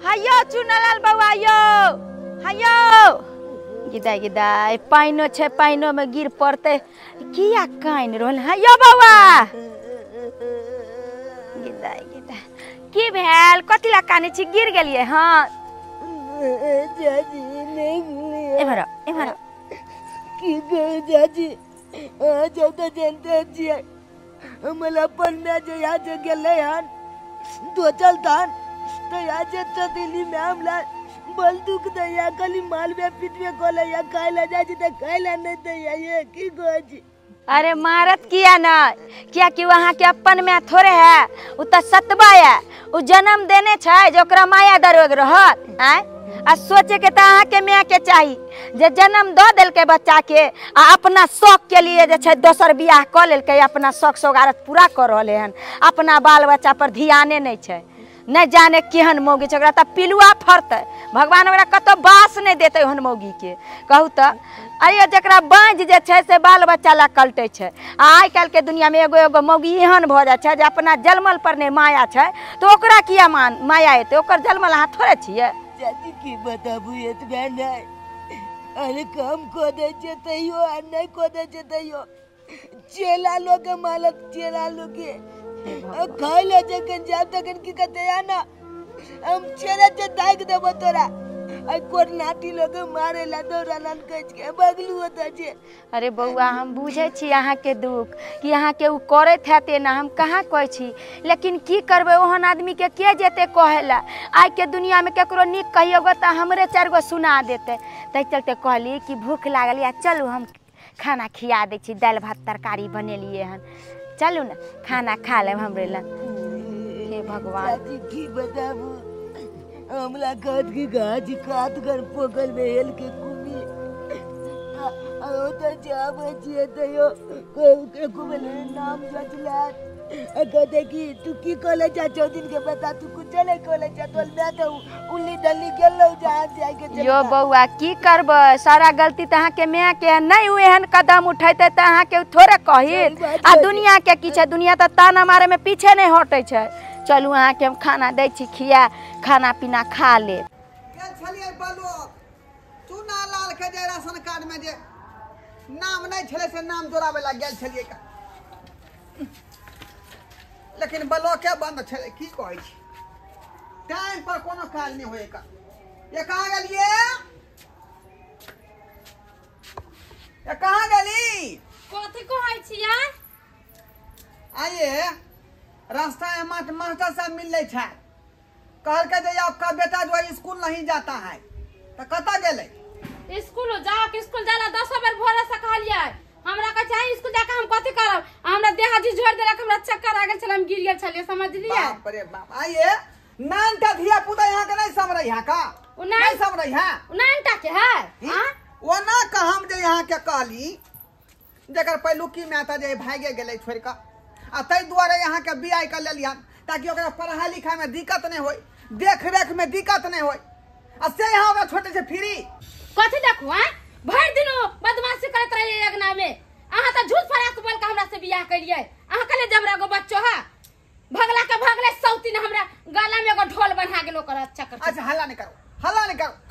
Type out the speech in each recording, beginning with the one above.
हायो चुनालाल बाबा आयो हायो गिदा गिदा पाइनो छे पाइनो में गिर पड़ते किया काइन रोल हायो बाबा गिदा गिदा की भेल कथि ला काने छी गिर गेलिए हां जाजी नहीं एमरा की गए जाजी आज तो जनता जी मला पण में जे आज गेले हन दो चलतान तो आज तो दिल्ली में हमला बल दुख दया कली मालवे पिटवे कोले या खाइला जाजी तो खाइला नहीं दया ये की गोजी अरे मारत किया ना क्या कि वहां के अपन में थोड़े है उ त सतबा है उ जन्म देने छै जोकरा माया दरोग रहत हैं आ सोचे के त अहाँ के माया के चाही जे जन्म द देल के बच्चा के आ अपना शौक के लिए जे छै दोसर बियाह क लेल के अपना शौक सौगारत पूरा कर रहले हन अपना बाल बच्चा पर ध्याने नहीं छै नहीं जाने केहन मौगी छै ओकरा त पिलुआ फरते भगवान ओकरा कतो बास नहीं देते हन मौगी के कहू त अरे जकरा बाँझ जे छै से बाल बच्चा ला कलटे छै आइ काल के दुनिया में एगो एगो मौगी एहन भ जाय छै जे अपना जलमल पर नहीं माया छै तो ओकरा किया माया हेतै ओकर जलमल अहाँ थोड़े छियै जाती की बताबू ये तो नहीं अरे काम को दे जे तइयो आ नहीं को दे जे तइयो चेला लोग के मालक चेला लोग के खाई ले जे के जब तक की कहते है ना हम चेले जे दाग देबो तोरा आ कोर नाटी लोग मारे ला दौड़ालन कच के बगलू होता जे अरे बउआ हम बुझे छी अहाँ के दुख कि अहाँ के उ करत हेते ना हम कहाँ कहै छी लेकिन की करबे ओहन आदमी के जेते कहेला आज के दुनिया में केकरो निक कहियोगो त हमरे चार गो सुना देते तै चलते कहली कि भूख लागल या चलू हम खाना खिया दे छी दाल भात तरकारी बनेलिए हन चलू ना खाना खा लेब हमरे ला हे भगवान की बताबू हमला काट की गाजी काट कर पोकल में हेल के कुमी ओ तो जा बचिए तयो के कुमले नाम जचला कहते कि तू की कॉलेज जा 14 दिन के बता तू कुछ चले कॉलेज जा तोल मैं तो उल्ली दल्ली गेलो जहां जाय के यो बउआ की करब सारा गलती त अहाँ के मैं के नहीं हुए हन कदम उठाइते त अहाँ के थोड़े कहिल आ दुनिया के की छै दुनिया त ताना मारे में पीछे नहीं हटै छै चलू अहाँ के हम खाना दै छी खिया खाना पीना खा ले गेल छलिए बालो चुनालाल के जे राशन कार्ड में जे नाम नहीं छले से नाम जोड़ावे ला गेल छलिए का लेकिन ब्लॉक के बंद छले की कहै छी टाइम पर कोनो काज नहीं होए का ये कहां गेलिए ये कहां गेली कथि कहै छियै आइए रास्ता में मास्टर साहब मिल ले छा कहल के जे आपका बेटा जो है स्कूल नहीं जाता है तो कता गेले स्कूल जाओ कि स्कूल जाला 10 बेर भोरे से कहलिए हमरा के चाहि स्कूल जाके हम कथि करब हमरा देह हाथ जोड़ देलक हमरा चक्कर आ गेल छल हम गिर गेल छलिए समझलिए बाप रे बाप आइए नानटा धिया पुता यहां के नहीं समझ यहां का नहीं समझ है नानटा के है हां वो ना कहम जे यहां के कहली जकर पहिलुकी में आता जे भागे गेले छोड़ का आ तै दुआरे यहाँ के बियाह कर लिया ताकि ओकरा पढ़ाई लिखाई में दिक्कत नहीं होई देख रेख में दिक्कत नहीं होई आ से यहाँ ओकरा छोटे से फ्री कथि देखू हैं भर दिन बदमाशी करत रहिए अगना में अहाँ त झूठ फराक बोल के हमरा से बियाह करिए अहाँ कले जबरा गो बच्चो है भगला के भगले सौती ने हमरा गला में एगो ढोल बना गेलो कर अच्छा कर अच्छा हल्ला नहीं करो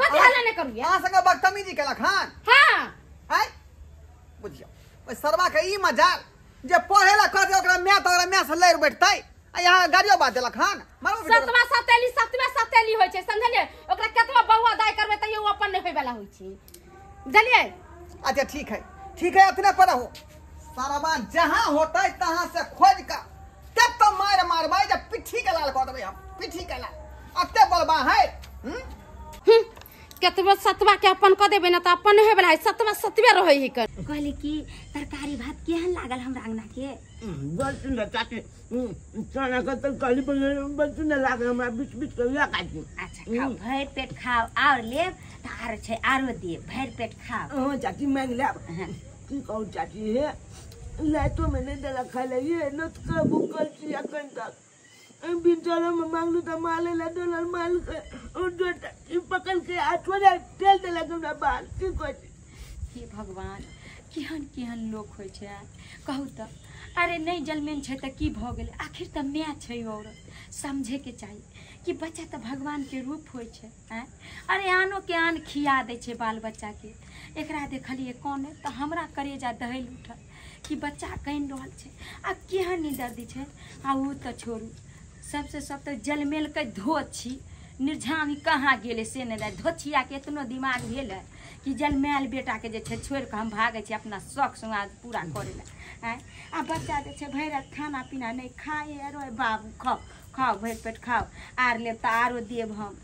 कथि हल्ला नहीं करू यहाँ संगे बदतमीजी केलक हन हां आय बुझियो ओइ सरवा के ई मजाल जे पढ़ेला कहते ओकरा मैं से लड़ बैठतै आ यहाँ गाड़ियो बात देलक हन सतवा सतेली होय छै समझलिए ओकरा केतवा बौआ दाई करबे त यो अपन नहीं होय वाला होय छै बुझलिए अच्छा ठीक है इतने पर हो सारा बात जहां होतै तहां से खोज का तब तो मार भाई जब पिट्ठी के लाल कर देबे हम पिट्ठी के लाल अते बोलबा है केतवा सतवा के अपन क देबे न त अपन नहीं होय वाला है सतवा सतवे रहै है कर कहली कि तरकारी भात केहन लागल हमरा अंगना के बस सुंदर चाची खाना का तो काली बस सुंदर लागे हमरा बीच बीच के या काटी अच्छा खाओ भर पेट खाओ और लेब त आरो छै आरो दे भर पेट खाओ हां चाची मांग ले की कहू चाची है लाइटो में नहीं देला खा ले ये न का भूखल छी अखन तक बिन चलो में मांगलू तो माले ला डॉलर माल और पकड़ के आठवा तेल देला हमरा बाल की कहै हे भगवान केहन केहन लोग होइ छै कहू तऽ। अरे नहीं जलमेन छै तऽ की भऽ गेलै, आखिर तऽ माय छै औरत, समझेके चाही कि बच्चा तऽ भगवान के रूप होइ छै। अरे आनो के आन खिया दै छै बाल बच्चा के। एकरा देखलिए कौन तऽ हमरा करेजा दहल उठल कि बच्चा कहि रहल छै। आ केहन निदर्दी छै। आ उ तऽ छोड़ू, सबसे सब तो जलमेल के धोछी निर्झामी कहाँ गेले से नहीं। धोछिया के इतनो दिमाग भेल है कि जलमेल बेटा के जे छै छोड़ के हम भागे छी अपना शौक सुंगार पूरा करे ला। आ बच्चा जे छै भरि रात खाना पीना नहीं खाए। अरे बाबू खाओ खाओ भरि पेट खाओ, आर ले तो आरो देव हम।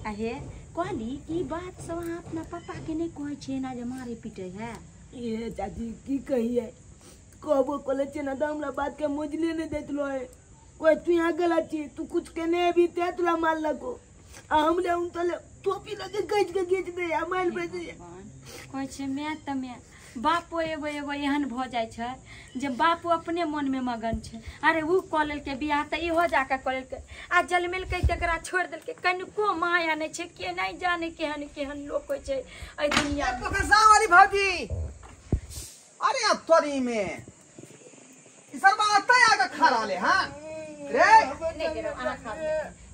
अहे कहली ई बात सब अहाँ अपना पापा के नहीं कहै छियै ना जे मारे पीटे है। ये चाची की कहिए, कहबो कले छे ना तो हमरा बात के मुझले नहीं देतलो है। कोई तू यहाँ गलत छी, तू कुछ कहने भी ते तुला मार लगो। हमले उन तले टोपी लगे गज के गीच दे आ माइल पे दे। कहै छै मैं त मैं बापो एगो एगो एहन भ जाय छै जे बापो अपने मन में मगन छै। अरे उ क लेल के बियाह त इहो जाके क लेल के आ जलमेल के केकरा छोड़ देल के कनिको माया नहीं छै। के नहीं जाने केहन केहन लोग होइ छै ए दुनिया में। वाली भौजी अरे अब तोरी में ई सब बात आगे खड़ा ले। हां रे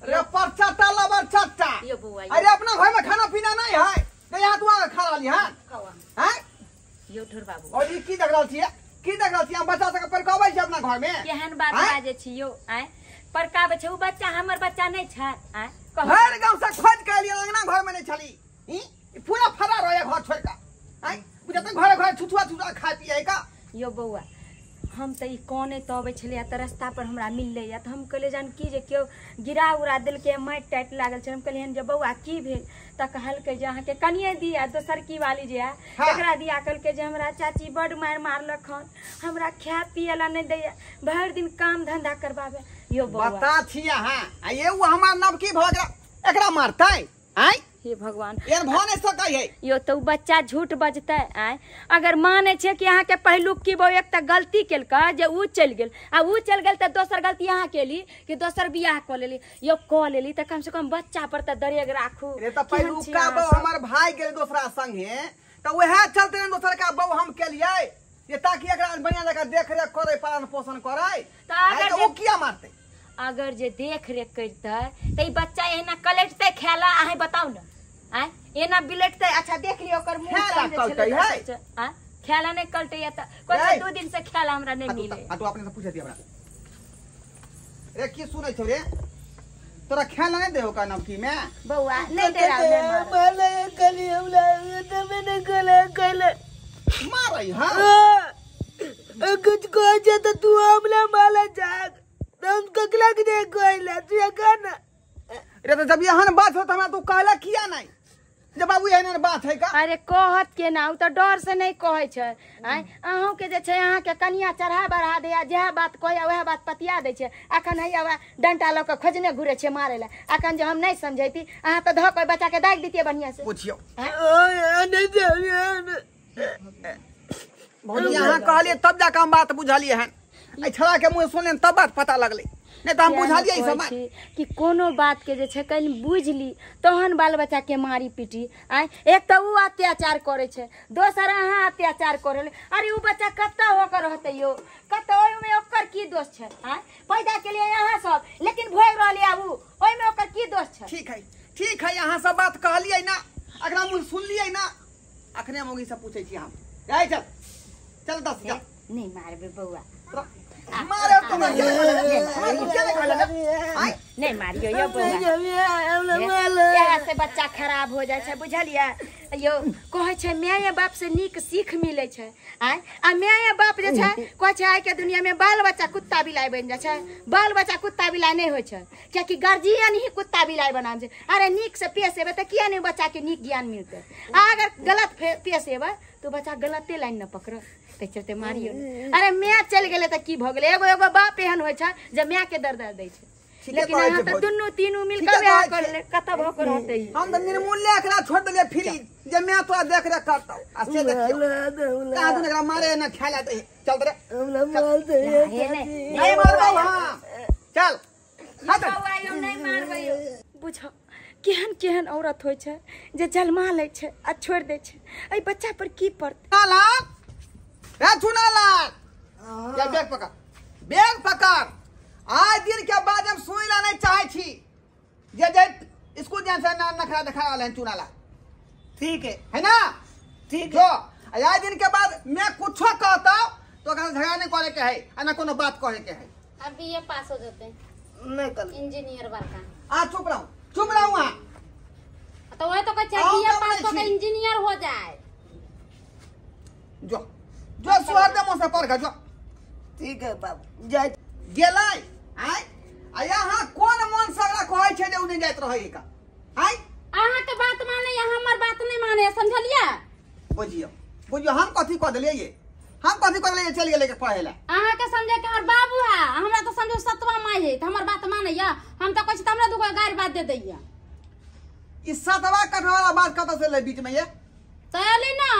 रे परचा ताला बरचाटा यो बुआ अरे अपना घर में खाना पीना नहीं है तो यहाँ तू आगे खड़ा ली। हां हैं यो ठुर बाबू और ई की देख रहल छियै, की देख रहल छियै? हम बच्चा सबके परकाबै छै अपना घर में। केहन बात बाजे छियो आय परकाबे छै। उ बच्चा हमर बच्चा नहीं छै। आय हर गांव से खोज के लिए अंगना घर में नहीं छली। ई पूरा फरार होया घर छोड़ के। आय पूरा तो घर घर छुछुआ छुछुआ खा पिए का। यो बउआ हम तो कोने तो अबै छलिया त रास्ता पर हमरा मिलले या त हम कहले जान की जे केओ गिरा उरा दिल के माटि टाइट लागल छै। हम कहलिए जे बउआ की भेल त कहलकै जे अहाँ के कनिए दिया दोसर की वाली जे है एकरा दिया। कहलकै जे हमरा चाची बड मार मारलक हन, हमरा खाए पिए ला नहीं दैया, भर दिन काम धंधा करबावे। यो बउआ बता छिया। हां आ ये उ हमार नबकी भगरा एकरा मारतै। आय हे भगवान एन भने सकै है। यो तो बच्चा झूठ बजते। आय अगर माने छे कि अहाँ के पहलुक की बो एक त गलती केलका जे उ चल गेल आ उ चल गेल त दोसर गलती अहाँ केली कि दोसर बियाह क लेली। यो क लेली त कम से कम बच्चा पर त दरेग राखू। रे त पहलुक का बो हमर भाई गेल दोसरा संगे त वहे चलते दोसर का बो हम केलिए ये ताकि एकरा बढ़िया जगह देख रेख करे पालन पोषण करे त अगर ओ किया मारते। अगर जे देख रेख करते त ई बच्चा एना कलेटते खेला आहे बताऊ ना। आय एना बिलटते। अच्छा देख लियो ओकर मुंह खेला कलतै है। हां खेला नहीं कलते या त कोई 2 दिन से खेला हमरा नहीं मिले। आ तू अपने से पूछे दिया हमरा रे की सुनै छ रे तोरा खेला नहीं देहो का नबकी में बउआ नहीं दे रहा माले कली हमला त मैंने गले गले मारै। हां कुछ कह जे त तू हमला माला जाग हम ककला के दे कोइला तू ये गाना। रे तो जब यहन बात हो त हमरा तू कहला किया नहीं जब बाबू एहन बात है का। अरे कहत के ना उ त डर से नहीं कहै छै। आय अहूं के जे छै अहाँ के कनिया चढ़ा बढ़ा दे जे बात कहया वह बात पतिया दे छै। अखन है आवा डंटा ल के खोजने घुरे छै मारे ला। अखन जे हम नहीं समझैती अहाँ त ध के बच्चा के दाग दितिए बढ़िया से। पूछियो नहीं बहुत यहां कहलिए तब जाके हम बात बुझलिए हन। ए छड़ा के मुंह सुनले तब बात पता लगले नहीं तो हम बुझलिए ई सब कि कोनो बात के जे छै कल बुझली तहन बाल बच्चा के मारी पीटी। आय एक त उ अत्याचार करे छै दोसर अहाँ अत्याचार करे। अरे उ बच्चा कत्ता होकर रहते यो कत्ता ओय में ओकर की दोष छै। आय पैदा के लिए यहाँ सब लेकिन भोग रहले अब ओय में ओकर की दोष छै। ठीक है यहाँ सब बात कहलिए ना अगला मुंह सुनलिए ना अखने मोगी से पूछे छी हम। जाय चल चल दस जा नहीं मारबे बउआ मारे तो नहीं मारियो यो बउआ से बच्चा खराब हो जाय छै बुझलिए। यो कहै छै माय बाप से नीक सीख मिले छै। आय आ माय बाप जे छै कहै छै आइ के दुनिया में बाल बच्चा कुत्ता बिलाई बन जाय छै। बाल बच्चा कुत्ता बिलाई नहीं होय छै क्योंकि गार्जियन ही कुत्ता बिलाई बनाम छै। अरे नीक से पेशेबे त किया नहीं बच्चा के नीक ज्ञान मिलते। अगर गलत पेशेबे तो बच्चा गलते लाइन न पकड़ ते चलते मारियो। अरे मैं चल गेले त की भ गेले एगो एगो बाप एहन होय छै जे माय के दर्द दै छै। लेकिन यहाँ त दुनु तीनू मिल के बियाह कर ले कत भ कर होते। हम त निर्मूल्य एकरा छोड़ देले फ्री जे मैं तोरा देख रेख करता आ से देखियो कहां तू एकरा मारे न खेला दे चल रे हमला मारते नहीं मारबो। हां चल बउआ यो नहीं मारबे बुझो केहन केहन औरत होइ छै जे जलमा लै छै आ छोड़ि दै छै। एहि बच्चा पर की पड़तै? चुनालाल, ए चुनालाल, ये बैग पकड़, बैग पकड़। आज दिन के बाद हम सुई ला नहीं चाहे छी जे स्कूल जाने से ना नखरा दिखा वाला है चुनालाल। ठीक है ना? ठीक जो आज दिन के बाद मैं कुछ कहता तो अगर झगड़ा नहीं करे के है ना कोनो बात कहे के है। अब बीए पास हो जाते नहीं कर इंजीनियर बड़का। आ चुप रहूं वहाँ। तो वही तो कहते हैं बीए पास हो के इंजीनियर हो जाए। जो जो सुहर दे मुंह से पढ़ जो। ठीक है बाबू जाए गेलाई आय आ यहाँ कौन मन सगरा कहै छै जे उ नहीं जाइत रहै का आय अहाँ के बात माने या हमर बात नहीं माने, समझलिए? बुझियो हम कथी कह देलिए ये, हम कथी कर ले चल गेले के पढ़े ला। अहाँ के समझे के हमर बाबू है, हमरा तो समझो सतवा माई है, हमर बात माने या हम तो कहै छी हमरा दुगो गायर बात दे दैया। ई सतवा कठवाला बात कत से ले बीच में ये? चले ना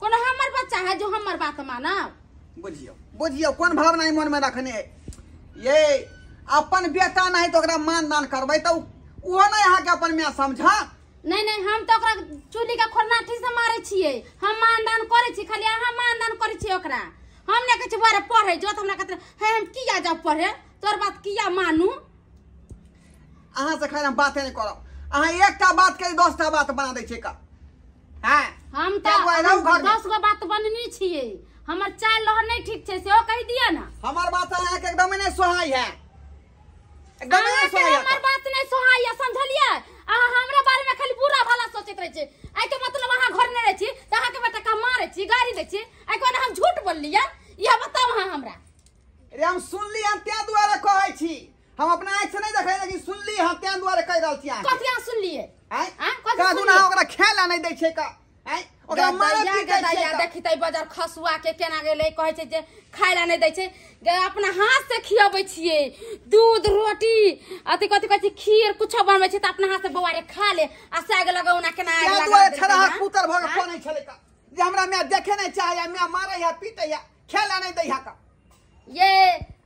कोनो हमर बच्चा है जो हमर बात मानब। बुझियो कौन भावना ई मन में रखने है। ये अपन बेटा नहीं तो ओकरा मान दान करबै तो वो नहीं यहाँ के अपन में समझा। नहीं नहीं हम तो ओकरा चूली के खोरनाठी से मारे छिए, हम मानदान करे छी, खाली अहाँ मानदान करे छी ओकरा। हम ने कहै छी बारे पढ़े जो हमरा कहते है हम किया जाओ पढ़े, तोर बात किया मानू? अहाँ से खाली हम बातें नहीं करब, अहाँ एकटा बात के 10टा बात बना दै छै का। हां हम तो 10 गो बात बननी छिए, हमर चाल लहर नहीं ठीक छै से ओ कह दिया ना। हमर बात अहाँ के एकदम नहीं सोहाई है, एकदम नहीं सोहाई है। हमर बात नहीं सोहाई है, समझलिए? अहाँ हमरा बारे में खाली बुरा भला सोचैत रहे छी। आई के मतलब अहाँ घर नहीं रहे छी त अहाँ के बेटा का मारे छी, गाड़ी दे छी, आई कोन हम झूठ बोललिए? यह बताओ अहाँ हमरा। अरे हम सुनली हम त्या दुआरे कहै छी, हम अपना आँख से नहीं देखै लेकिन सुनली हम त्या दुआरे कह रहल छी। कथि अहाँ सुनलिए? का दुना ओकरा खेला नहीं दै छै का? ओकरा मारत की दै छै का? देखितै बाजार खसुआ के केना गेलै, कहै छै जे खाइला नहीं दै छै, अपना हाथ से खियाबै छिए, दूध रोटी अथि कथि कहै छै खीर कुछ बनबै छै त अपना हाथ से बौआ रे खा ले आ साग लगौना केना आग लगा दुआरे छरा पुतर भग कोनै छले का जे हमरा मैं देखे नहीं चाहे, मैं मारे या पीटे या खेला नहीं दै का। ये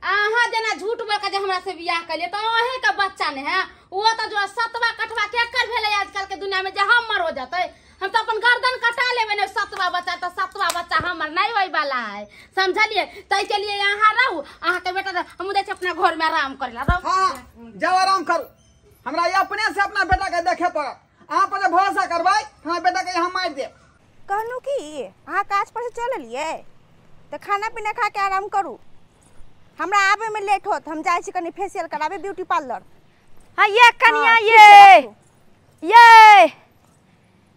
अहाँ जना झूठ बोल के जे हमरा से बियाह कलिए तो अहे का बच्चा ने है, वो तो जो सतवा कठवा के कर भेले आजकल के दुनिया में जे हमर हो जाते। हम तो अपन गर्दन कटा लेबे ने सतवा बच्चा, तो सतवा बच्चा हमर नहीं होय वाला है, समझलिए? तै के लिए यहाँ रहू, अहाँ के बेटा हम दे अपना घर में आराम करेला रहू। हां जाओ आराम करू, हमरा ये अपने से अपना बेटा के देखे पड़त। अहाँ पर भरोसा करबै हां बेटा के हम मार देब। कहनु की अहाँ काज पर से चल लिए तो खाना पीना खा के आराम करू। हमरा आवे में लेट होत, हम जाय छी कनी फेशियल करावे ब्यूटी पार्लर। हां ये कनिया ये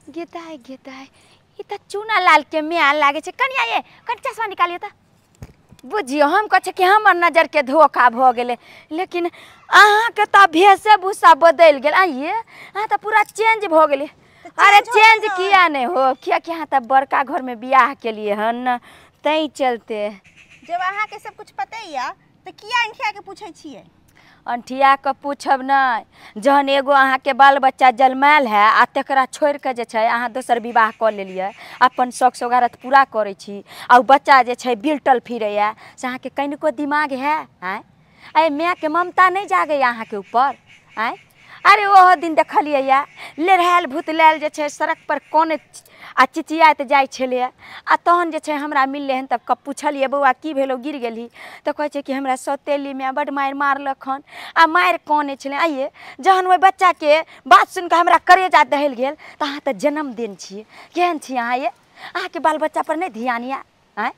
गेताय ई त चुनालाल के म्या लागे छै। कनिया ये कन चश्मा निकालियो त। बुझियो हम कहे कि हमर नजर के धोखा भ गेले, लेकिन अहाँ के त भेसे भूसा बदल गेल। ये अहाँ त पूरा चेंज भ गेले। अरे चेंज किया नहीं हो, क्या क्या त बड़का घर में बियाह के लिए हन तई चलते। जब अहाँ के सब कुछ पते या त किया अंठिया के पूछै छिए? अंठिया के पूछब नहीं, जहन एगो अहाँ के बाल बच्चा जन्माल है आ तकरा छोड़ के जे छै अहाँ दोसर विवाह कर लेलिए, अपन शौक सौगारत पूरा करे छी आ बच्चा जे छै बिल्टल फिरैया से अहाँ के कनिको दिमाग है? आय अरे माय के ममता नहीं जागे अहाँ के ऊपर? आय अरे ओहो दिन देखलिए या लेरहाल भूतलाल जे छै सड़क पर कोने आ चिचियात जाय छले आ तहन जे छै हमरा मिलले हन तब पूछलिए बौआ की भेलो गिर गेली तो कहै छै कि हमरा सौतेली में बड मार मारलखन आ मार कोने छले। आइए जहन ओइ बच्चा के बात सुन के हमरा करेजा दहल गेल त अहाँ त जन्मदिन छिए, केहन छी अहाँ? ये अहाँ के बाल बच्चा पर नहीं ध्यान या? आय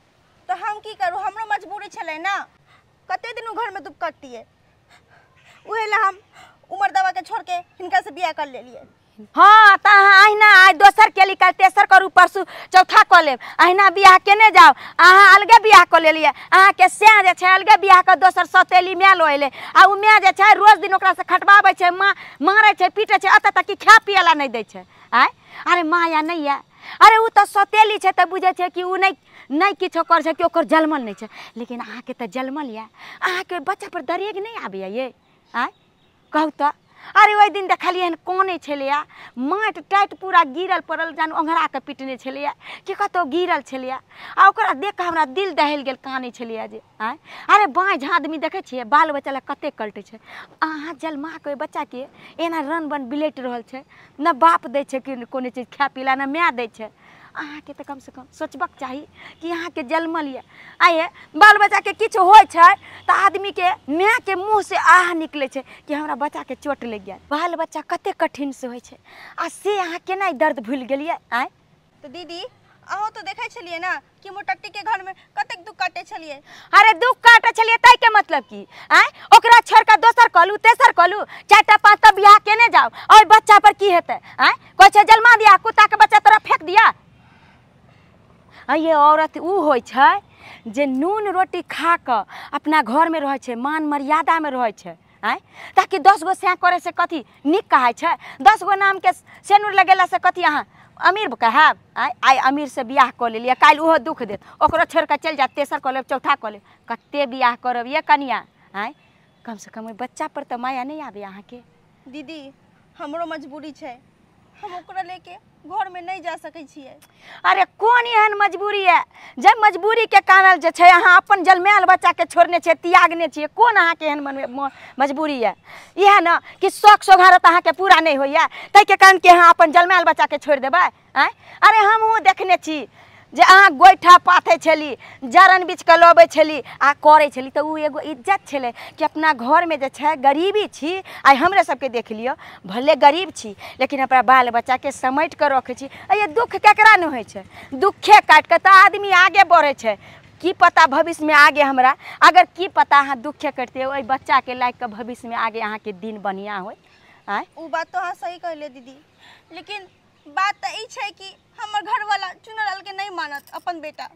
तो हम की करू, हमरो मजबूरी छले ना, कते दिन घर में दुख कटिए, उहे ला हम उमर दवा के छोड़ के हिनका से बियाह कर लेलिए। हाँ त अहिना आज दोसर के ली कल तेसर करू परसू चौथा क लेब, अहिना बियाह केने जाओ। अहाँ अलगे बियाह क लेलिए, अहाँ के से जे छै अलगे बियाह क दोसर सौतेली में लो एले आ उ में जे छै रोज दिन ओकरा से खटबाबै छै, मारे छै पीटे छै, अत तक कि खा पियला नहीं दै छै। आय अरे माया नहीं है, अरे उ त सौतेली छै त बुझे छै कि उ नहीं किछो कर छै कि ओकर जलमल नहीं छै, लेकिन अहाँ के त जलमल या, अहाँ के बच्चा पर दरेग नहीं आबे ये। आय कहू त अरे वही दिन देखलिए कोने छलिया माट टाइट पूरा गिरल पड़ल जान ओंघरा के पिटने छलिया कि कतो गिरल छलिया आ ओकरा देख के हमरा दिल दहल गेल काने छलिया जे आय अरे बाँझ आदमी देखे छिए बाल बच्चा ला कते कल्टे छै अहाँ जलमा के बच्चा के एना रन बन बिलेट रहल छै न बाप दै छै कि कोनो चीज खा पीला न माय दै छै अहाँके तऽ कम से कम सोचबाक चाही कि अहाँके जन्मल ये आइए बाल बच्चा के किछु होइ छै तऽ आदमी के माय के मुँह से आह निकले छै कि हमरा बच्चा के चोट लग गया बाल बच्चा कते कठिन से होइ छै आ से अहाँ केना दर्द भूल गेलिए आय तो दीदी अहो तो देखे छलिए ना कि मोटट्टी के घर में कतेक दुख काटे छलिए। अरे दुख काटे छलिए तै के मतलब की आय ओकरा छोड़ के दोसर कलू तेसर कलू चारटा पांचटा बियाह केने जाओ और बच्चा पर की हेतै आय कोई छै जन्मा दिया कुत्ता के बच्चा तोरा फेंक दिया ये औरत उ होइ छै जे नून रोटी खा के अपना घर में रहे छै मान मर्यादा में रहे छै आय ताकि 10 गो सें करे से कथी निक कहै छै 10 गो नाम के सेनुर लगेला से कथी अहाँ अमीर कहब आय अमीर से बियाह कर लिया काल उहो दुख देत ओकरो छोड़ के चल जा तेसर कर लेब चौथा कर लेब कते बियाह करब ये कनिया आय कम से कम बच्चा पर तो माया नहीं आवे अहाँ के दीदी हमरो मजबूरी छै हम ओकरा लेके घर में नहीं जा सकै छिए। अरे कौन एहन मजबूरी है जब मजबूरी के कारण जे छै अहाँ अपन जलमैल बच्चा के छोड़ने छै त्यागने छिए कोन अहाँ के एहन मजबूरी है यह ना कि शौक सोघारत अहाँ के पूरा नहीं होइया तै के कारण के अहाँ अपन जलमैल बच्चा के छोड़ देबै आय अरे हमहूँ देखने छी जे अहाँ गोइठा पाथे छली जरन बीच के लबै छली आ करे छली तो उ एगो इज्जत छले कि अपना घर में जे छै गरीबी छी आइ हमरे सबके देख लियो भले गरीब छी लेकिन अपना बाल बच्चा के समेट के रखे छी ये दुख केकरा न होइ छै दुखे काट के तो आदमी आगे बढ़े छै की पता भविष्य में आगे हमरा अगर की पता अहाँ दुखे करते ओइ बच्चा के लायक के भविष्य में आगे अहाँ के दिन बढ़िया होय आय उ बात तो अहाँ सही कहले दीदी लेकिन बात तो ई छै कि हमर घर वाला चुनलाल के नहीं मानत अपन बेटा।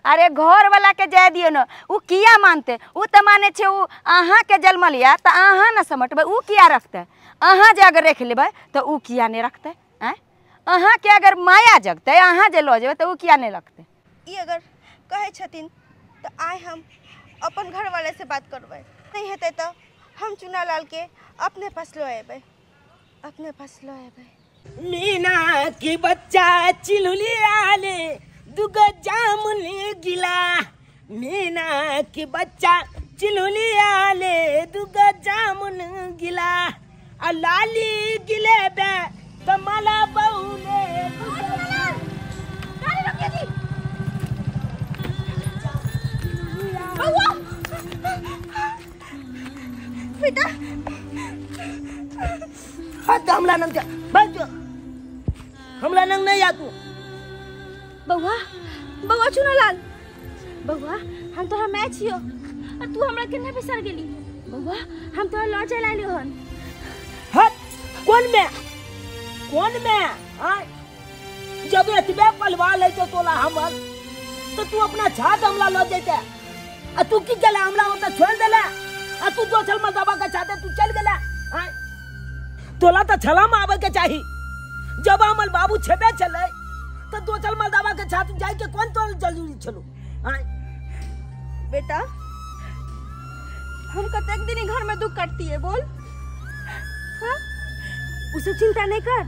अरे घर वाला के जाय दियो न उ किया मानते उ त माने छै उ अहाँ के जन्म लिया त अहाँ न समटबे उ किया रखते अहाँ जे अगर रख लेबै त उ किया नहीं रखते हैं अहाँ के अगर माया जगते अहाँ जे लो जेबै त उ किया नहीं रखते ई अगर कहे छथिन त आइ हम अपन घर वाले से बात करबै नहीं हेते त हम चुनालाल के अपने पास लो एबै अपने पास लो एबै। मीना की बच्चा चिलुलिया ले दुगो जामुन गिला मीना की बच्चा चिलुलिया ले दुगो जामुन गिला आ लाली गिले बे कमला बहू ने बेटा हाथ हमला नंग बस हमला नंग नहीं आ तू बउआ बउआ चुनालाल बउआ हम तोहर मैच छियो और तू हमरा केने बिसर गेली बउआ हम तोहर लॉ चला लियो हन हट कौन में हां जब एतबे पलवा ले तो तोला हमर तो तू अपना छात हमला लो जेते आ तू की चला हमला होता छोड़ देला आ तू दो छल मदाबा का चाहते तू चल गेला हां तोला तो छला में आवे के चाही जब हमल बाबू छेबे चले तो दो चल मदाबा के छात जाई के कौन तो जल्दी चलो हां बेटा हम कतक दिन घर में दुख काटती है बोल हाँ उसे चिंता नहीं कर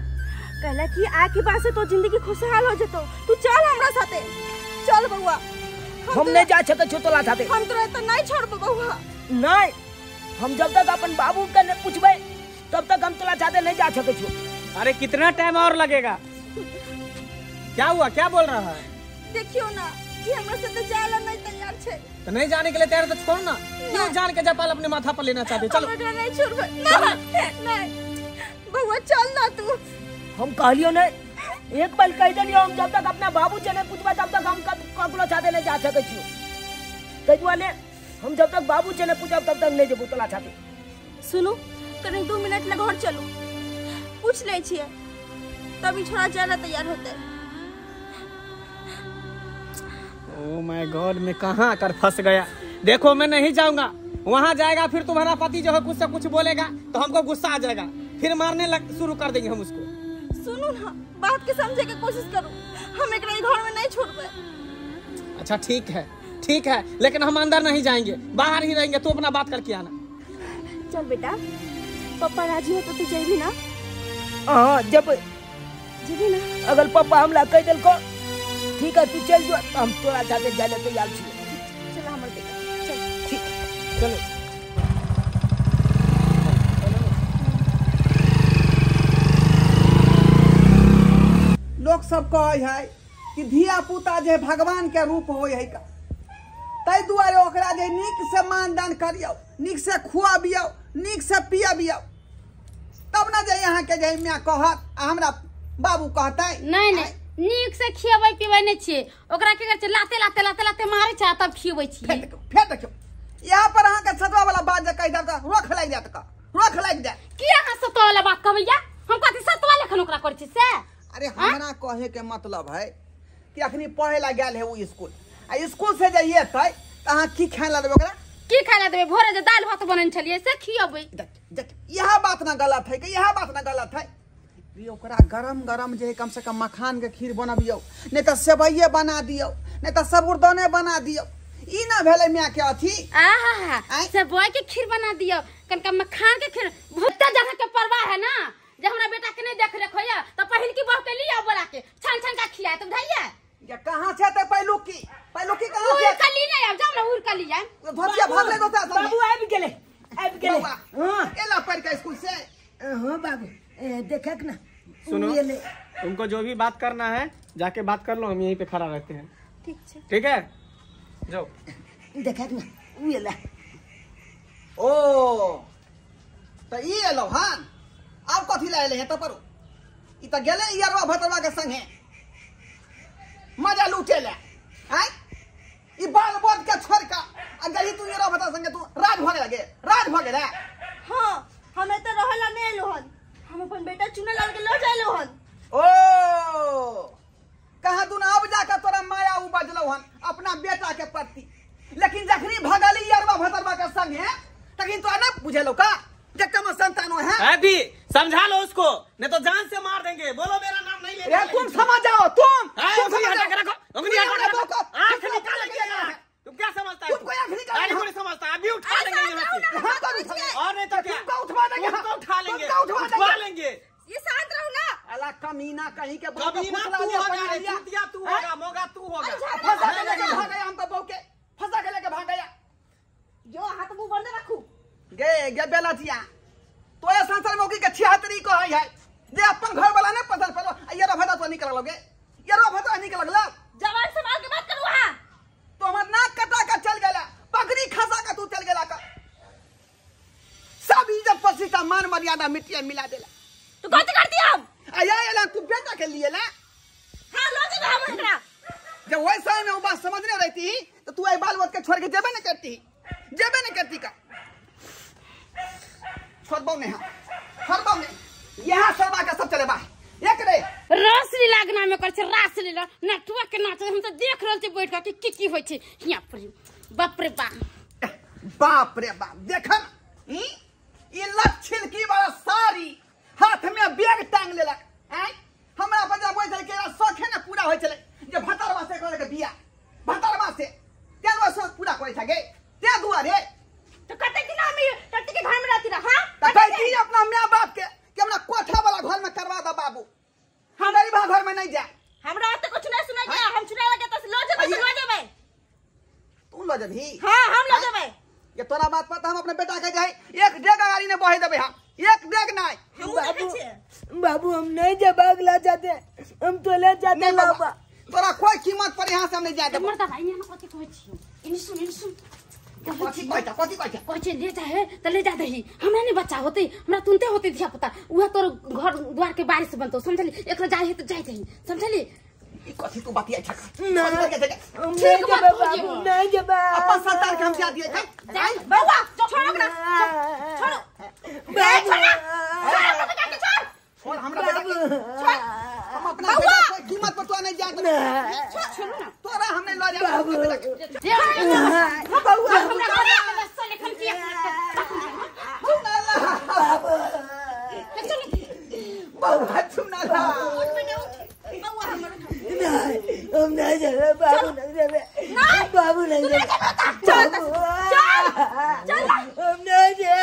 कहला कि आ के बाद से तो जिंदगी खुशहाल हो जतो तू चल हमरा साथे चल बउआ हम नहीं जा सके छो तोला साथे हम तोरा तो नहीं छोड़ब बउआ नहीं हम जब तक अपन बाबू के नहीं पूछबे तब तक हम तोला साथे नहीं जा सके छो। अरे कितना टाइम और लगेगा क्या हुआ क्या बोल रहा है देखियो ना कि हमरा से तो जाला नहीं तैयार छे तो नहीं जाने के लिए तैयार तो छोड़ ना क्यों जान के जपाल अपने माथा पर लेना चाहते चलो नहीं छोड़बे नहीं बउआ चल ना तू हम कहलियो नहीं एक बार कह देलियो हम जब तक अपना बाबू से नहीं पूछबे तब तक हम ककरो साथे नहीं जा सके छियो तै दुआरे हम जब तक बाबू से नहीं पूछब तब तक नहीं जेबो तोला साथे। सुनो कने 2 मिनट लग घर चलो पूछ ले छिए तभी छोड़ा जाना तैयार होते। ओह माय गॉड मैं कहाँ आकर फंस गया। देखो मैं नहीं जाऊंगा वहाँ जाएगा फिर तुम्हारा पति जो है कुछ से कुछ बोलेगा तो हमको गुस्सा आ जाएगा फिर मारने शुरू कर देंगे हम उसको। सुनो ना बात के समझे की कोशिश करो हम एक घर में नहीं छोड़बे। अच्छा ठीक है लेकिन हम अंदर नहीं जाएंगे बाहर ही रहेंगे तू अपना बात करके आना। चल बेटा पापा राजी हो तो तू जाइबी ना? हाँ जब जेबी ना? अगर पापा हमला कह दिल को ठीक है तू चल जो, हम तोरा साथे जाने तैयार छी। चल हमर बेटा चल। ठीक चलो। लोग सब कहे है कि धिया पुता जे भगवान के रूप होय है का, तै दुआरे ओकरा जे नीक से मानदान करियो, नीक से खुआबियो, नीक से पियाबियो, तब ना जे यहाँ के जे मैं कहत हमरा बाबू कहतै नहीं नहीं नीक से खियाबै पिबै नै छियै, ओकरा के कर लाते लाते लाते लाते मारै छै तब खियाबै छियै। फेट देखियो यहाँ पर अहाँ के सतवा वाला बात जे कहि दब रोक लागि जात का, रोक लागि जात। की अहाँ सतवा वाला बात कहबैया? हम कथि सतवा लेखन ओकरा करै छी से? अरे हमरा कहे के मतलब है कि अखनी पढ़े ला गेल है वो स्कूल, आ स्कूल से जे येतै त अहाँ की खाय ला देबै ओकरा? की खाय ला देबै? भोरे जे दाल भात बनन छलिए से खियाबै। यह बात ना गलत है कि यह बात ना गलत है। ये ओकरा गरम गरम जे कम से कम मखान के खीर बनबियो, नहीं तो सेवइये बना दियो, नहीं तो साबूदाने बना दियो। ई ना भेले मैं के अथी आहा सेवई के खीर बना दियो, कनका मखान के खीर। भुट्टा जगह के परवाह है ना, जे हमरा बेटा के नहीं देख रेख होया तो पहिल की बहू के लिया बोला के छन छन का खिलाए तो भैया। ये कहां से ते पहलू की कहां से? कली नहीं आब जाओ ना उर कली आए। भतिया भाग ले दोता बाबू आबि गेले हां एला पढ़ के स्कूल से। हां बाबू देखक ना सुनो, तुमको जो भी बात करना है जाके बात कर लो, हम यहीं पे खड़ा रहते हैं। ठीक है जाओ। देखक ना उला ओ तो ई एलो हां अब कथी ला एले है तो परो ई त गेले यारवा भतरवा के संगे मजा लूटे ले। हैं ई बाल बोध के छोड़ का आ गई तू यारवा भतर संगे तू राज भागे लगे, राज भागे रे। हां हमें तो रहला नहीं लोहन, हम अपन बेटा चुने लाल के लो जाए लोहन। ओ कहा तू ना अब जाकर तोरा माया उ बजलो हन अपना बेटा के प्रति, लेकिन जखनी भगली यारवा भतरवा के संगे तखन तो ना बुझेलो का जे कम संतानो है। अभी समझा लो उसको, नहीं तो जान से मार देंगे। बोलो मेरा नाम नहीं ले। तुम समझ जाओ, तुम उंगली हटा के रखो, उंगली हटा के रखो। आंख तुम निकाल के तुम क्या समझता है? तुमको आंख निकाल नहीं समझता, अभी उठा लेंगे यहाँ से। हाँ तो उठा और नहीं तो क्या? तुमको उठवा देंगे, तुमको उठा लेंगे, तुमको उठवा लेंगे। ये शांत रहो ना। अला कमीना कहीं के कमीना तू होगा रे, चूतिया तू होगा, मोगा तू होगा। फंसा के लेके भाग गया, हम तो बहू के फंसा के लेके भाग गया। जो हाथ मुंह बंद रखू। गे बेलाचिया तो ये संसार में के छिहत्तरी को है जे अपन घर वाला ने पसंद पड़ो ये रफा तो निकल लोगे, ये रफा तो निकल लगला। जवान संभाल के बात करू। हां तो हमर नाक कटा का चल गेला, पगड़ी खसा का तू चल गेला का, सब इज्जत प्रतिष्ठा मान मर्यादा मिट्टी मिला देला। तू गलती करती हम आया एला तू बेटा के लिए ना। हां लो जी हम एकरा जब वैसा में वो बात समझने रहती तो तू आई बाल के छोड़ के जेबे नहीं करती का। छोड़बो नहीं छोड़बो नहीं, यहाँ सरबा का सब चले बा एक रे रासली लागना में कर छै, रासली ला नटुआ के नाच हम तो देख रहल छी बैठ के की होय छै यहाँ पर। बाप रे बाप रे बाप देखन ये लट छिलकी वाला साड़ी हाथ में बैग टांग लेलक। हैं हमरा बजा बोल दे के शौखे न पूरा होय चले जे भतरवा से करे के बिया, भतरवा से तेलवा से पूरा करे छगे ते दुआरे। तो कते दिन हम टट्टी के घर में रहती रहा। हां त कहि अपना मां बाप के कि हमरा कोठा वाला घर में करवा दो बाबू, हम गरीब घर में नहीं जाए। हमरा तो कुछ नहीं सुनाई दिया, हम चुनाव के तो लो जेबे तू लो जभी। हां हम लो जेबे। ये तोरा बात पता हम अपने बेटा के जाए एक डेग गाड़ी ने बहे देबे, हम एक डेग नहीं। बाबू हम नहीं जब अगला जाते, हम तो ले जाते बाबा। तोरा कोई कीमत पर यहाँ से हम नहीं जाते। मरदा भाई यहाँ कथि कहै छी? इन सुन कथी कहता कोई चीज ले जाए तो ले जा दही, हमरा नहीं बच्चा होते, हमरा तुनते होते धिया पुता उहे तोर घर द्वार के बारिश बनतो समझली, एकरा जाए तो जाए दही समझली। ई कथी तू बातिया छक नहीं जब बाबू नहीं जब अपन संतान के हम जा दिए जाए बाबा छोड़ो ना, छोड़ो छोड़ हमरा बेटा छोड़, हम अपना बेटा कोई कीमत पर तो नहीं जाते। छोड़ो ना तोरा हमने लो जा बउआ हमरा घर में बस लेखन किया बउआ सुना ला हम नहीं जाए बाबू नहीं जाए, बाबू नहीं जाए, हम नहीं जाए।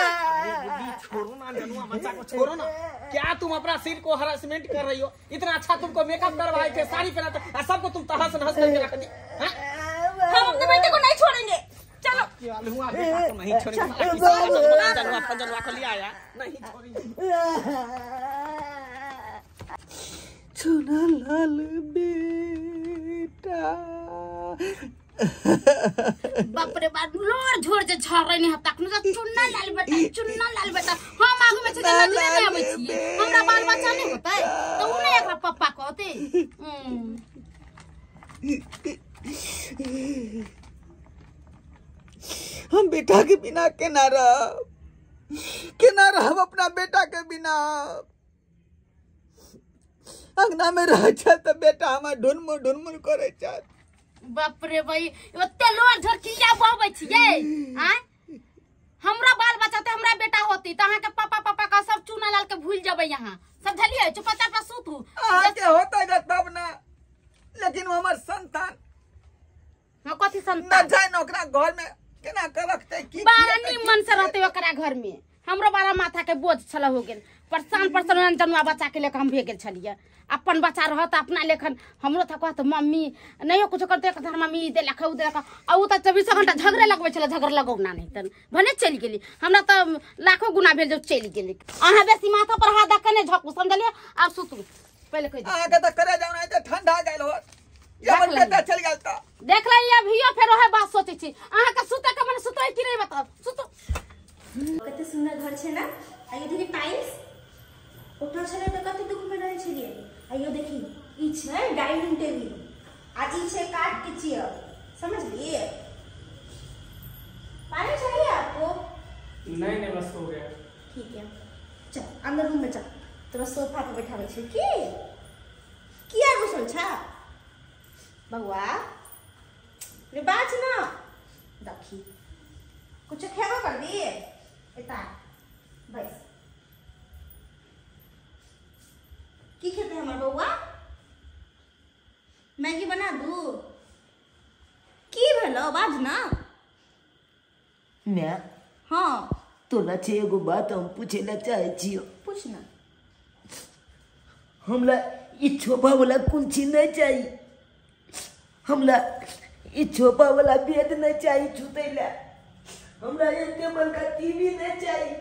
छोड़ो ना जनुआ बच्चा को छोड़ो ना। क्या तुम अपना सिर को हरासमेंट कर रही हो? इतना अच्छा तुमको मेकअप करवाए थे, साड़ी पहना था, सबको तुम तहस नहस करके रख दी। हम अपने बेटे को नहीं छोड़ेंगे। चलो बेटा को नहीं छोड़ेंगे। जनवा को ले आया, नहीं छोड़ेंगे। चुना लाल बेटा बाप रे बाप लोर झोर जे झर रही है तक न चुन्ना लाल बेटा हम आगु में से नजर नहीं आबै छी। हमरा बाल बच्चा नहीं होतै तो उ नहीं एकरा पप्पा कहते। हम बेटा के बिना केना रहब अपना बेटा के बिना। अंगना में रह तो बेटा हमार ढुनमुर करे चाह। बाप रे भाई ओते लोर झोर किया बहबै छियै? आय हमरा बाल बच्चा ते हमरा बेटा होती त अहाँ के पापा का सब चूना लाल के भूल जबै। यहाँ सब झलिए चुपचाप पर सुतू। अहाँ के होतै न तब ना, लेकिन हमर संतान हां कथि न संतान जाय न ओकरा घर में केना के रखतै की बारा निमन से रहते ओकरा घर में। हमरो बारा माथा के बोझ छला हो गेल, परेशान जनुआ बच्चा के लेके हम भे गेल छलिए। अपन बच्चा रहत अपना लेखन हमरो था कहत मम्मी नहीं कुछ करते कहत मम्मी दे लखा उ दे लखा आ उ त 24 घंटा झगड़े लगबै छले, झगड़ लगौना नहीं तन भने चली गेली। हमरा त लाखों गुना भेल जो चली गेली। अहाँ बेसी माथा पर हाथ दकने झकू समझलिए। आ सुतू पहले कह अहाँ के त करे जाउ नहीं त ठंडा गेल हो या बेटा चल गेल त देख ले अभियो फेर ओहे बात सोचै छी। अहाँ के सुते के मन सुतै कि नहीं बताओ। सुतू कते सुंदर घर छे ना। आइयो देखी टाइल्स उठल छले त कते दुख में रहै छलिए। आइयो देखी ई छे डाइनिंग टेबल, आज ई छे काट के चेयर, समझ लिए? पानी चाहिए आपको? नहीं बस हो गया। ठीक है चल अंदर रूम में चल, तोरा सोफा पे बैठाबै छै की किया घुसल छा बउआ रे बाज ना देखी कुछ खेबो कर दी एता बस की खेते हमर बउआ? मैगी बना दू की भेलो बाज ना। मैं हाँ तोरा से एगो बात हम पूछे ला चाहे छियो। पूछ ना। हमरा ई छोपा वाला कुर्सी नहीं चाहिए, हमरा ई छोपा वाला बेड नहीं चाहिए छूते ला, हमरा ये टेबल का टीवी नहीं चाहिए,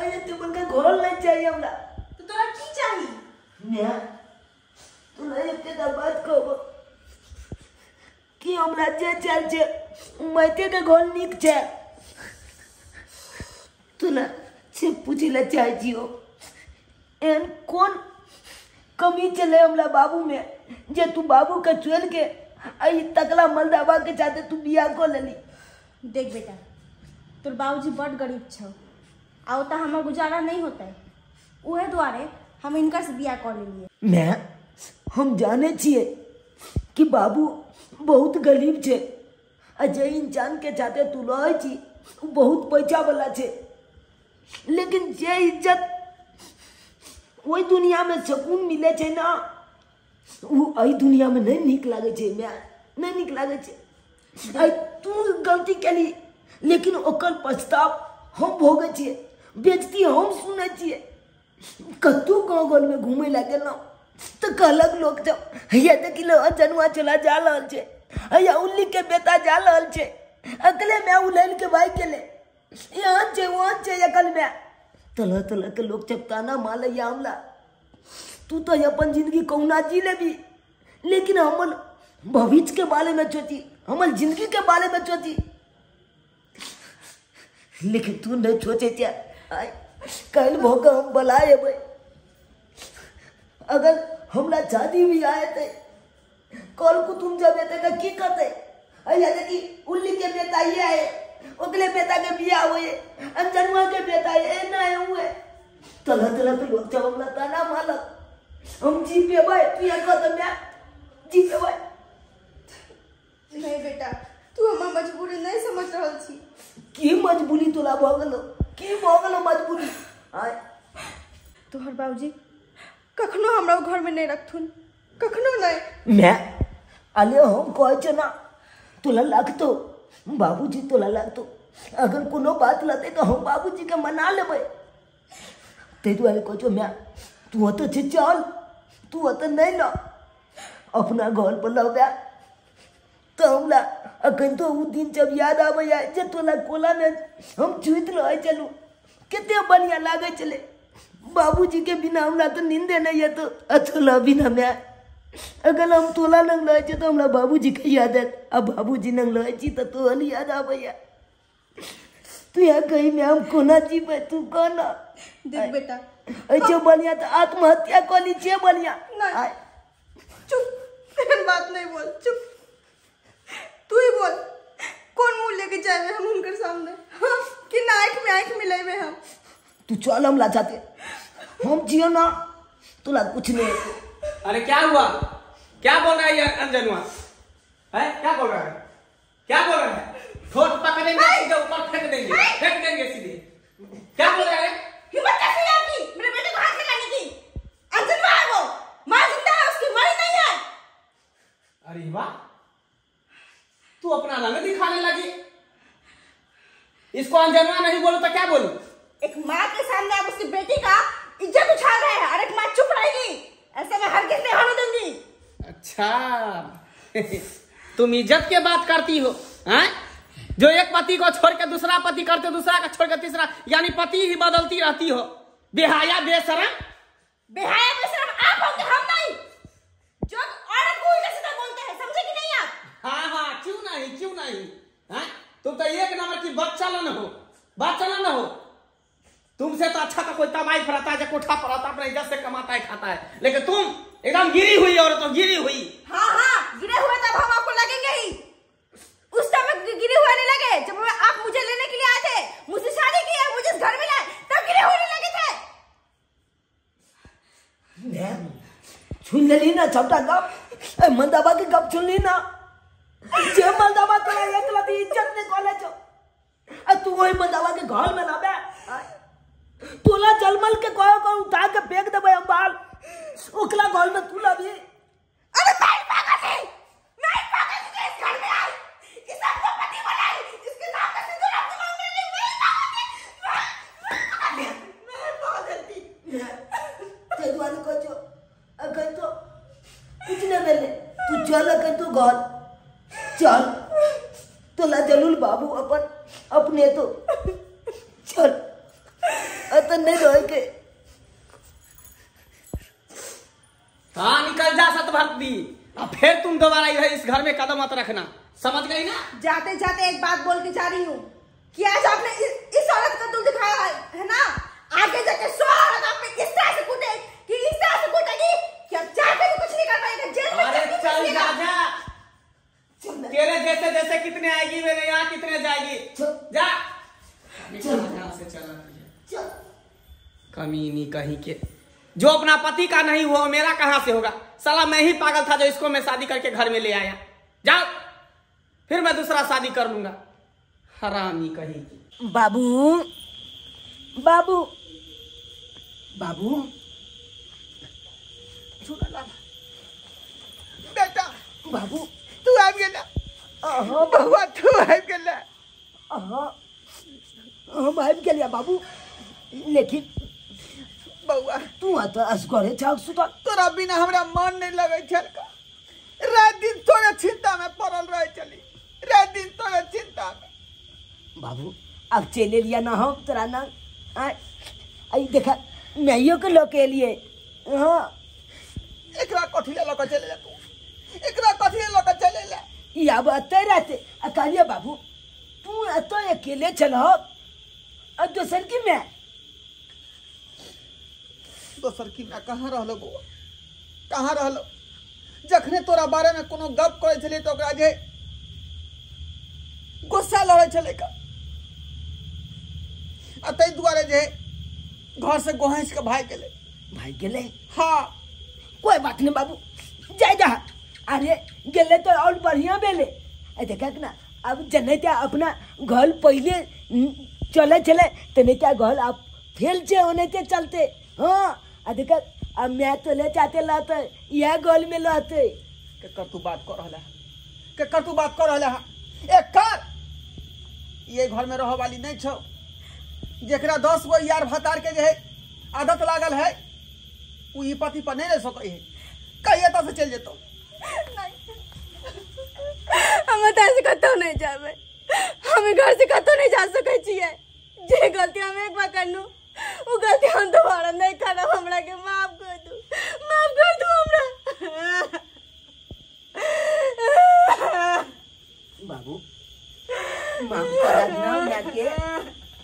ये टेबल का घर नहीं चाहिए हमरा। तो तोरा की चाहिए? मैं तोरा एक बात कहबो कि हमरा जे चल छे माइते के घर निक छे। तोरा से पूछे ला चाहे छियो एन कौन कमी चले हमरा बाबू में जे तू बाबू के छोड़ के आई तकला मलदावा के साथे तू बियाह कर लेली। देख बेटा तोर बाबूजी बड़ गरीब छौ, आओ तो हमार गुजारा नहीं होता है, उहे द्वारे हम इनका से बियाह कर लेलिए। मैं हम जाने छिए कि बाबू बहुत गरीब छे, अजय इंसान के साथे तू रहे छी उ बहुत पैसा वाला छे, लेकिन जे इज्जत वही दुनिया में सुकून मिले छे ना वो आई दुनिया में नहीं निक लागे छे। मैं नहीं निक लागे छे। आई तू गलती केली लेकिन ओकर पछताव हम भोगे छिए, बेइज्जती हम सुने छिए। कतू गाँव घर में घूमे ला गेल तो कहलक लोग जब हैया देखी लो जनुआ चला जा रहल छे, हैया उल्ली के बेटा जा रहल छे, अकले में उलैल के भाई के ले यहाँ छे वहाँ छे अकल में तलह तलह के लोग चपताना माल या हमला। तू तो अपन जिंदगी कौना जी ले भी, लेकिन हमन भविष्य के बारे में सोची, हमन जिंदगी के बारे में सोची, लेकिन तू नहीं सोचे क्या कल भोग हम बुलाए भाई। अगर हमरा शादी भी आए थे कल को तुम जब बेटे की करते अया देखी उल्ली के बेटा ये आए ओकले बेटा के बियाह हुए अंजनवा के बेटा ये ना हुए तलह तलह के लोग जब हमरा ताना मालक हम जी पे भाई तू ये कहत मैं जी पे भाई। नहीं बेटा तू हमार मजबूरी नहीं समझ रहल छी। की मजबूरी तोला भगलो की भगलो मजबूरी? आय तोहर बाबूजी कखनो हमरा घर में नहीं रखथुन, कखनो नहीं। मैं अले हम कह छ ना तोला लागतो बाबूजी तोला लागतो, अगर कोनो बात लते तो हम बाबूजी के मना लेबै। ते दुआरे कहो मैं तू तो चल तू तो नहीं ला अपना घर पर लौटा तो हमरा अखन तो उ दिन जब याद आवे जे तोला कोला में हम चुइत रहे चलू कितने बढ़िया लागे चले। बाबूजी के बिना हमरा तो नींदे नहीं है तो अतोला बिना मैं अगर हम तोला नंग लगे तो हमरा बाबूजी के याद है। अब बाबूजी नंग लगे तो तोहन याद आवे तू यहाँ कहीं में हम कोना जीवे तू कोना देख बेटा ऐसे बढ़िया तो आत्महत्या कर लीजिए बढ़िया। चुप बात नहीं बोल चुप तू ही बोल कौन मुंह लेके जाए हम उनके सामने हाँ? कि नाक में आंख मिले हुए हम तू चल हम ला जाते हम जियो ना तुला कुछ नहीं। अरे क्या हुआ क्या बोल रहा है ये अंजनुआ है क्या बोल रहा है क्या बोल रहा है ठोट पकड़ेंगे सीधे ऊपर फेंक देंगे सीधे क्या बोल रहा है हिम्मत कैसे है आपकी मेरे बेटे को हाथ लगाने की अंजनुआ है वो मां जिंदा है उसकी मरी नहीं है। अरे वाह तू अपना रंग दिखाने लगी इसको अंजनुआ नहीं बोलो तो क्या बोलूं। एक माँ के सामने आप उसकी बेटी का इज्जत उछाल रहे हैं और एक माँ चुप रहेगी ऐसे मैं हरगिज नहीं होने दूंगी। अच्छा तुम इज्जत के बात करती हो हैं जो एक पति को छोड़ के दूसरा पति करते दूसरा का छोड़ के तीसरा यानी पति ही बदलती रहती हो। बेहाया बेशरम आप होंगे हम नहीं जो औरत को उल्टा सीधा बोलते हैं समझे कि नहीं आप। हाँ क्यों नहीं हैं तुम तो एक नंबर की बच्चा न हो तुमसे तो अच्छा तो कोई तबाही फराता है कोठा पर आता अपने इज्जत से कमाता है खाता है लेकिन तुम एकदम गिरी हुई और तो गिरी हुई। हाँ गिरे हुए तब हम आपको लगेंगे ही उस टाइम गिरे हुए नहीं लगे जब आप मुझे लेने के लिए आए थे मुझसे शादी की है मुझे घर में लाए तब गिरे हुए नहीं लगे थे। सुन ली ना छोटा गप मंदाबा के गप सुन ली ना जे मंदाबा तोरा एक लती इज्जत ने कॉलेज तू वही मंदाबा के घर में लाबे तोला जलमल के को उठा के फेंक देबे हम बाल ओकला घर में तू लाबी। अरे मैं पागल थी इस घर में आई इस आपको पति बनाई इसके नाम का सिंदूर आपको मांगने नहीं मैं पागल थी ते दुआरे को जो अगर तो कुछ न मिले तू चल के तू घर चल तोला जलूल बाबू अपने तो चल अतन नहीं रह के हाँ निकल जा सतभक्ति अब फिर तुम दोबारा इधर इस घर में कदम मत रखना समझ गई ना। जाते जाते एक बात बोल के जा रही हूँ कि आज आपने इस औरत का दिल दिखाया है ना आगे जाके 100 औरत आप पे इस तरह से कूदे कि इस तरह से कूदेगी कि अब जाके भी कुछ नहीं कर पाएगा जेल में अरे चल जा तेरे जैसे कितने आएगी मेरे यहाँ कितने जाएगी जा कमीनी कहीं के जो अपना पति का नहीं हुआ मेरा कहां से होगा साला मैं ही पागल था जो इसको मैं शादी करके घर में ले आया। जाओ फिर मैं दूसरा शादी कर लूंगा हरामी कहीं की। बाबू बाबू बाबू बेटा बाबू तू आ गेला बहुआ तू आ गेला हम आबि गेलिया बाबू लेकिन बहुआ तू तो असगरे छाक सुता तोरा बिना हमरा मन नहीं लगे छलका रात दिन तोरे चिंता में पड़ल रहे चली रात दिन तोरे चिंता में। बाबू अब चले लिया ना हम तोरा ना आई देखा मैयो के लोग के लिए हाँ एकरा कथी ले लक चले जा तू एकरा कथी ले लक चले ले ये अब अते रहते अकालिया बाबू तू तो अकेले चलो अब दोसर की मैं दोसर की मैं कहाँ रहलो गो कहाँ रहलो जखने तोरा बारे में कोनो गप करे छले तो ओकरा जे गुस्सा लड़े छले का अतै दुआरे जे घर से गोहैस के भाग गेले हाँ कोई बात नहीं बाबू जाए जा अरे गेले तो और बढ़िया बेले देखा ना अब जने अपना घर पहले चले तने घर आप फेल से होने से चलते हाँ देखा अब मैं तो ले चाहते लाते यह गोल में लाते के कर तू बात कर रहा एक कर ये घर में रह वाली नहीं छो जेकरा 10 गो यार भतार के जे आदत लागल है उ ई पति पर नहीं रह सके है कहिए तो से चल जेतो हम से कतो नहीं जाबे हम घर से कतो नहीं जा सके छिए जे गलती हम एक बार करनु वो गलती हम दोबारा नहीं करब हमरा के माफ कर दू हमरा बाबू माफ करा ना मैं के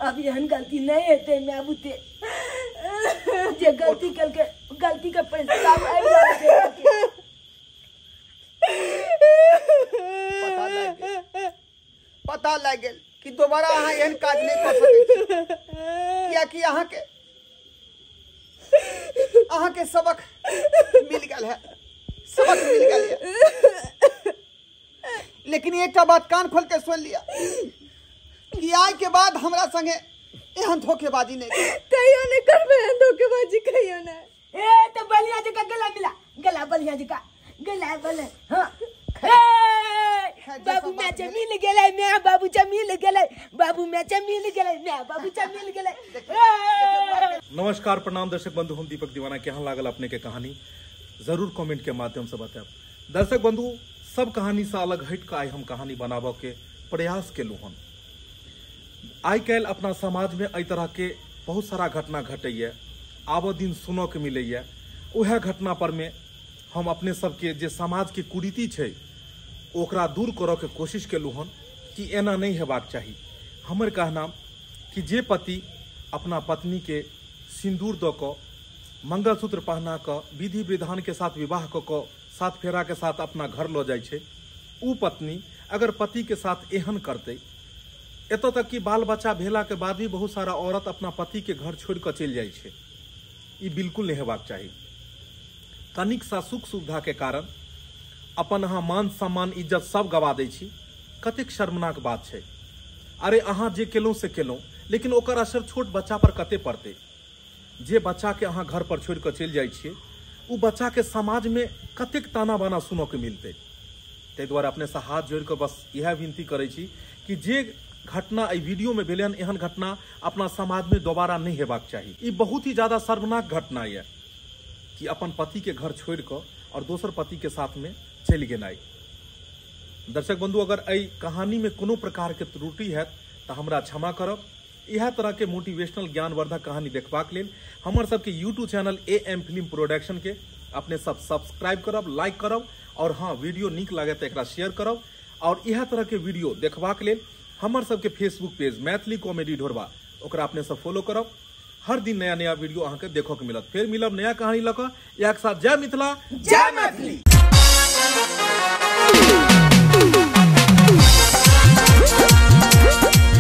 अब यहन गलती नहीं हेते मैं बुते जे गलती का पछतावा आइ जाए पता लग गेल कि दोबारा अहाँ एहन काज नहीं कर सकै किया कि अहाँ के सबक मिल गल है लेकिन एक बात कान खोल के सुन लिया कि आज के बाद हमरा संगे एहन धोखेबाजी नहीं कहियो नहीं करबे धोखेबाजी कहियो ना ए तो बलिया जी का गला मिला गला बलिया जी का गला बले हां बाबू मैं मिल गेलै मैं बाबू मिल गेलै बाबू मैं मिल गेलै मैं बाबू मिल गेलै। नमस्कार प्रणाम दर्शक बंधु हम दीपक दीवाना केहन लागल अपने के कहानी जरूर कमेंट के माध्यम से बताएब। दर्शक बंधु सब कहानी से अलग हट के आई हम कहानी बनाबो के प्रयास केलू हन। आई कैल अपना समाज में एहि तरह के बहुत सारा घटना घटैया आबो दिन सुनो के मिलैया उहे घटना पर में हम अपने सबके जे समाज के कुरीति छै ओकरा दूर करऽ के कोशिश केलू हन कि एना नहीं हेबाक चाही। हमर कहना कि जे पति अपना पत्नी के सिंदूर दऽ कऽ मंगलसूत्र पहना कऽ विधि विधान के साथ विवाह कऽ कऽ सात फेरा के साथ अपना घर लऽ जाइ छै उ पत्नी अगर पति के साथ एहन करते एतऽ तक कि बाल बच्चा भेला के बाद भी बहुत सारा औरत अपना पति के घर छोड़ कऽ चलि जाइ छै ई बिल्कुल नहीं हेबाक चाही। तनिक सा सुख सुविधा के कारण अपन अहाँ मान सम्मान इज्जत सब गवा दै छी कतेक शर्मनाक बात छै। अरे अहाँ जे केलहुँ से केलहुँ लेकिन ओकर असर छोट बच्चा पर कते पड़तै। जे बच्चा के अहाँ घर पर छोड़ कऽ चलि जाइ छियै उ बच्चा के समाज में कतेक ताना बाना सुनऽ के मिलतै। ताहि दुआरे अपने से हाथ जोड़ कऽ बस यह विनती करै छी कि जे घटना एहि वीडियो में भेलै हन एहन घटना अपना समाज में दोबारा नहीं हेबाक चाही। ई बहुत ही ज्यादा शर्मनाक घटना है कि अपन पति के घर छोड़ कऽ और दोसर पति के साथ में चलि गेनाइ। दर्शक बंधु अगर एहि कहानी में कोनो प्रकार के त्रुटि है तो हमरा क्षमा करब। यह तरह के मोटिवेशनल ज्ञानवर्धक कहानी देखबाक लेल हमर सबके YouTube channel AM film production के अपने सब सब्सक्राइब करब लाइक करब और हाँ वीडियो नीक लगे तो एकरा शेयर करब। और यह तरह के वीडियो देखबाक लेल हमर सबके फेसबुक पेज मैथिली कॉमेडी ढोरबा ओकरा अपने सब फॉलो करब। हर दिन नया नया वीडियो अहाँ के देखो के मिलत। फिर मिलब नया कहानी लऽ कऽ एक साथ। जय मिथिला जय मैथिली।